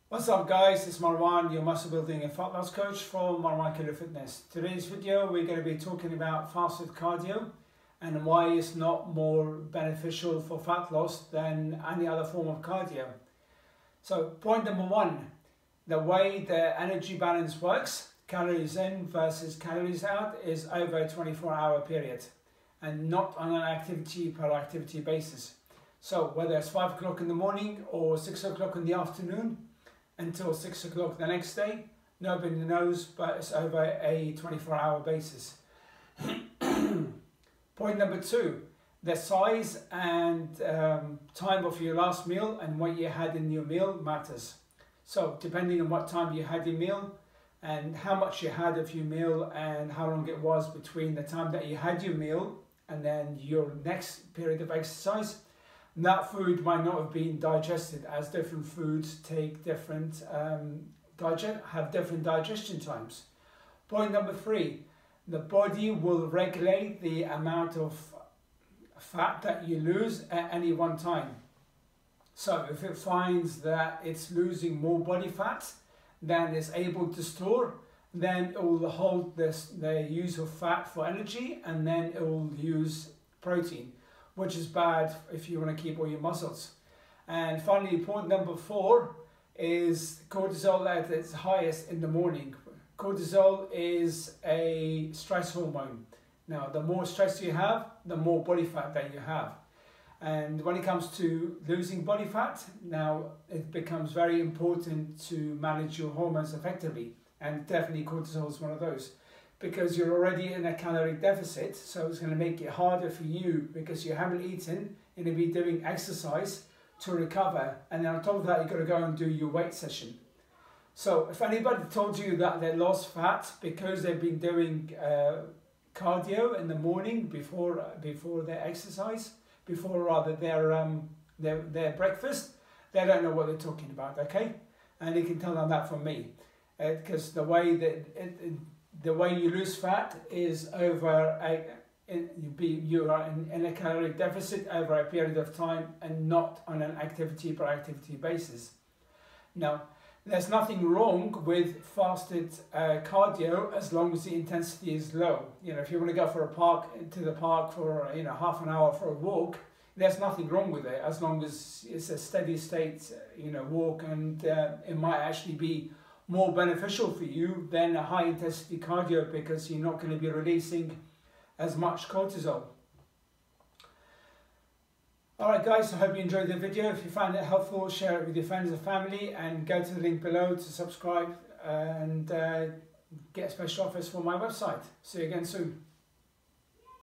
What's up guys, it's Marwan, your muscle building and fat loss coach from Marwan Killer Fitness. Today's video we're going to be talking about fasted cardio and why it's not more beneficial for fat loss than any other form of cardio. So point number one, the way the energy balance works, calories in versus calories out, is over a 24-hour period and not on an activity per activity basis. So whether it's 5 o'clock in the morning or 6 o'clock in the afternoon, until 6 o'clock the next day, nobody knows, but it's over a 24-hour basis. Point number two, the size and time of your last meal and what you had in your meal matters. So depending on what time you had your meal and how much you had of your meal and how long it was between the time that you had your meal and then your next period of exercise, that food might not have been digested, as different foods take different have different digestion times. Point number three, the body will regulate the amount of fat that you lose at any one time. So if it finds that it's losing more body fat than it's able to store, then it will hold the use of fat for energy, and then it will use protein, which is bad if you want to keep all your muscles. And finally, point number four is cortisol at its highest in the morning. Cortisol is a stress hormone. Now, the more stress you have, the more body fat that you have. And when it comes to losing body fat, now it becomes very important to manage your hormones effectively. And definitely cortisol is one of those, because you're already in a calorie deficit, so it's going to make it harder for you because you haven't eaten and you'll be doing exercise to recover, and then on top of that you've got to go and do your weight session. So if anybody told you that they lost fat because they've been doing cardio in the morning before their exercise, before their breakfast, they don't know what they're talking about, okay? And you can tell them that from me, because the way you lose fat is you are in a calorie deficit over a period of time and not on an activity per activity basis. Now, there's nothing wrong with fasted cardio as long as the intensity is low. You know, if you want to go to the park for half an hour for a walk, there's nothing wrong with it as long as it's a steady state walk, and it might actually be more beneficial for you than a high intensity cardio because you're not going to be releasing as much cortisol. Alright guys, I hope you enjoyed the video. If you found it helpful, share it with your friends and family, and go to the link below to subscribe and get special offers for my website. See you again soon.